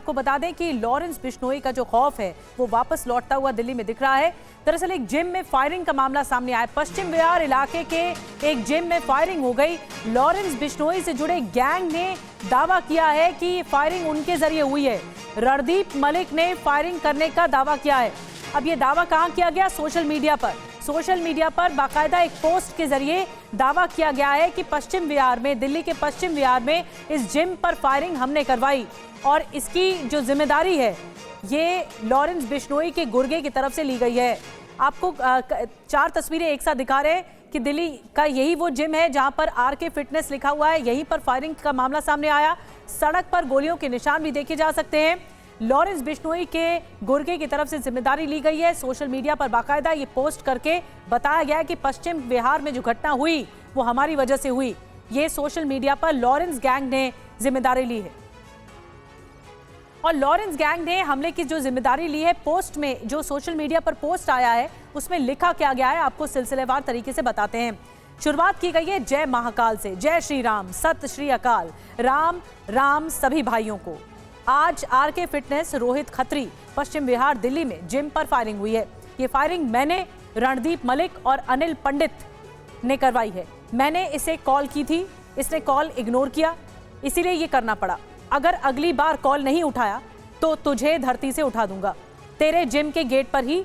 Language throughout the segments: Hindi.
आपको बता दें कि लॉरेंस बिश्नोई का जो खौफ है वो वापस लौटता हुआ दिल्ली में दिख रहा है। दरअसल एक जिम में फायरिंग का मामला सामने आया। पश्चिम विहार इलाके के एक जिम में फायरिंग हो गई। लॉरेंस बिश्नोई से जुड़े गैंग ने दावा किया है कि फायरिंग उनके जरिए हुई है। रणदीप मलिक ने फायरिंग करने का दावा किया है। अब ये दावा कहां किया गया? सोशल मीडिया पर बाकायदा एक पोस्ट के जरिए दावा किया गया है कि पश्चिम विहार में, दिल्ली के पश्चिम विहार में इस जिम पर फायरिंग हमने करवाई और इसकी जो जिम्मेदारी है ये लॉरेंस बिश्नोई के गुर्गे की तरफ से ली गई है। आपको 4 तस्वीरें एक साथ दिखा रहे हैं कि दिल्ली का यही वो जिम है जहां पर आरके फिटनेस लिखा हुआ है। यहीं पर फायरिंग का मामला सामने आया। सड़क पर गोलियों के निशान भी देखे जा सकते हैं। लॉरेंस बिश्नोई के गुर्गे की तरफ से जिम्मेदारी ली गई है। सोशल मीडिया पर बाकायदा ये पोस्ट करके बताया गया है कि पश्चिम बिहार में जो घटना हुई वो हमारी वजह से हुई। ये सोशल मीडिया पर लॉरेंस गैंग ने जिम्मेदारी ली है और लॉरेंस गैंग ने हमले की जो जिम्मेदारी ली है, पोस्ट में जो सोशल मीडिया पर पोस्ट आया है उसमें लिखा क्या गया है आपको सिलसिलेवार तरीके से बताते हैं। शुरुआत की गई है जय महाकाल से। जय श्री राम, सत श्री अकाल, राम राम सभी भाइयों को। आज आरके फिटनेस रोहित खत्री पश्चिम विहार दिल्ली में जिम पर फायरिंग हुई है। ये फायरिंग मैंने, रणदीप मलिक और अनिल पंडित ने करवाई है। मैंने इसे कॉल की थी, इसने कॉल इग्नोर किया, इसीलिए ये करना पड़ा। अगर अगली बार कॉल नहीं उठाया तो तुझे धरती से उठा दूंगा, तेरे जिम के गेट पर ही,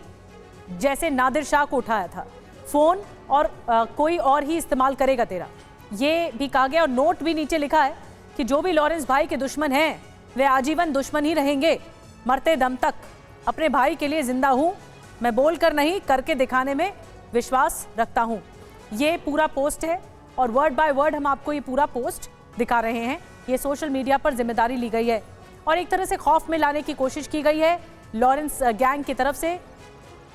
जैसे नादिर शाह को उठाया था। फोन और कोई और ही इस्तेमाल करेगा तेरा, ये भी कहा गया। और नोट भी नीचे लिखा है कि जो भी लॉरेंस भाई के दुश्मन हैं वे आजीवन दुश्मन ही रहेंगे, मरते दम तक। अपने भाई के लिए जिंदा हूं मैं, बोलकर नहीं करके दिखाने में विश्वास रखता हूं। ये पूरा पोस्ट है और वर्ड बाय वर्ड हम आपको ये पूरा पोस्ट दिखा रहे हैं। ये सोशल मीडिया पर जिम्मेदारी ली गई है और एक तरह से खौफ में लाने की कोशिश की गई है लॉरेंस गैंग की तरफ से।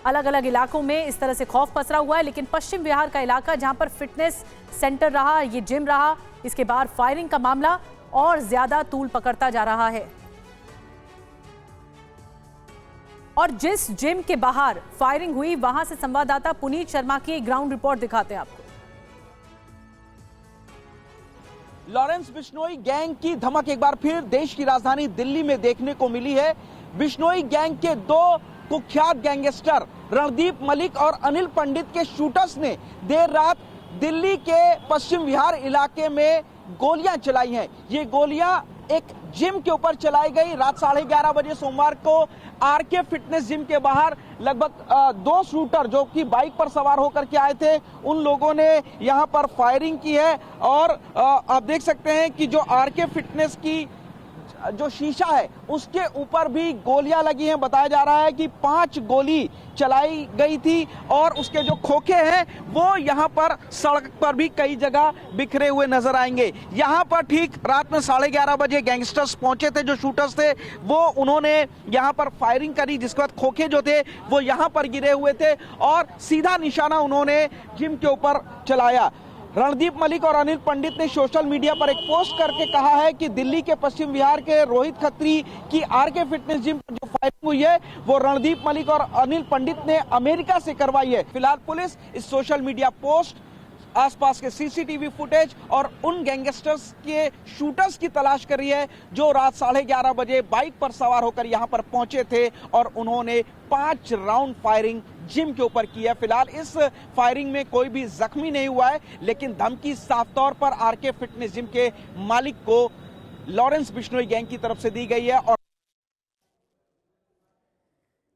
अलग अलग इलाकों में इस तरह से खौफ पसरा हुआ है, लेकिन पश्चिम बिहार का इलाका जहां पर फिटनेस सेंटर रहा, ये जिम रहा, इसके बाद फायरिंग का मामला और ज्यादा तूल पकड़ता जा रहा है। और जिस जिम के बाहर फायरिंग हुई वहां से संवाददाता पुनीत शर्मा की ग्राउंड रिपोर्ट दिखाते हैं आपको। लॉरेंस बिश्नोई गैंग की धमक एक बार फिर देश की राजधानी दिल्ली में देखने को मिली है। बिश्नोई गैंग के 2 कुख्यात गैंगस्टर रणदीप मलिक और अनिल पंडित के शूटर्स ने देर रात दिल्ली के पश्चिम विहार इलाके में गोलियां चलाई हैं। ये गोलियां एक जिम के ऊपर चलाई गई। रात 11:30 बजे सोमवार को आरके फिटनेस जिम के बाहर लगभग 2 शूटर जो कि बाइक पर सवार होकर के आए थे, उन लोगों ने यहां पर फायरिंग की है। और आप देख सकते हैं कि जो आरके फिटनेस की जो शीशा है उसके ऊपर भी गोलियां लगी हैं। बताया जा रहा है कि 5 गोली चलाई गई थी और उसके जो खोखे हैं वो यहां पर सड़क पर भी कई जगह बिखरे हुए नजर आएंगे। यहां पर ठीक रात में 11:30 बजे गैंगस्टर्स पहुंचे थे, जो शूटर्स थे वो उन्होंने यहां पर फायरिंग करी, जिसके बाद खोखे जो थे वो यहां पर गिरे हुए थे और सीधा निशाना उन्होंने जिम के ऊपर चलाया। रणदीप मलिक और अनिल पंडित ने सोशल मीडिया पर एक पोस्ट करके कहा है कि दिल्ली के पश्चिम विहार के रोहित खत्री की आरके फिटनेस जिम पर जो फायरिंग हुई है वो रणदीप मलिक और अनिल पंडित ने अमेरिका से करवाई है। फिलहाल पुलिस इस सोशल मीडिया पोस्ट, आसपास के सीसीटीवी फुटेज और उन गैंगस्टर्स के शूटर्स की तलाश कर रही है जो रात 11:30 बजे बाइक पर सवार होकर यहां पर पहुंचे थे और उन्होंने 5 राउंड फायरिंग जिम के ऊपर की है। फिलहाल इस फायरिंग में कोई भी जख्मी नहीं हुआ है, लेकिन धमकी साफ तौर पर आरके फिटनेस जिम के मालिक को लॉरेंस बिश्नोई गैंग की तरफ से दी गई है। और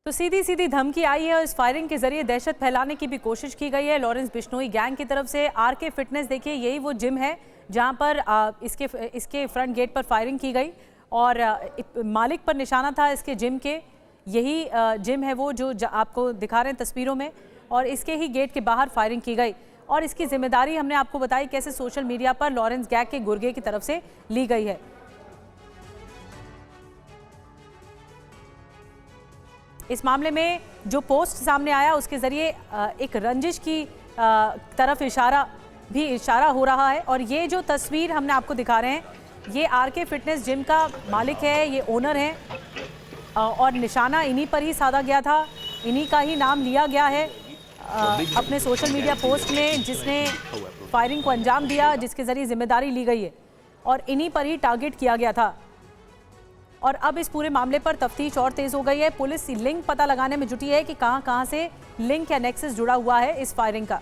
तो सीधी सीधी धमकी आई है और इस फायरिंग के जरिए दहशत फैलाने की भी कोशिश की गई है लॉरेंस बिश्नोई गैंग की तरफ से। आरके फिटनेस देखिए यही वो जिम है जहां पर इसके फ्रंट गेट पर फायरिंग की गई और मालिक पर निशाना था इसके जिम के। यही जिम है वो जो आपको दिखा रहे हैं तस्वीरों में और इसके ही गेट के बाहर फायरिंग की गई और इसकी जिम्मेदारी हमने आपको बताई कैसे सोशल मीडिया पर लॉरेंस गैंग के गुर्गे की तरफ से ली गई है। इस मामले में जो पोस्ट सामने आया उसके जरिए एक रंजिश की तरफ इशारा हो रहा है और ये जो तस्वीर हमने आपको दिखा रहे हैं ये आरके फिटनेस जिम का मालिक है, ये ओनर है और निशाना इन्हीं पर ही साधा गया था, इन्हीं का ही नाम लिया गया है अपने सोशल मीडिया पोस्ट में, जिसने फायरिंग को अंजाम दिया, जिसके जरिए जिम्मेदारी ली गई है और इन्हीं पर ही टारगेट किया गया था। और अब इस पूरे मामले पर तफ्तीश और तेज हो गई है। पुलिस लिंक पता लगाने में जुटी है कि कहां-कहां से लिंक या नेक्सस जुड़ा हुआ है इस फायरिंग का।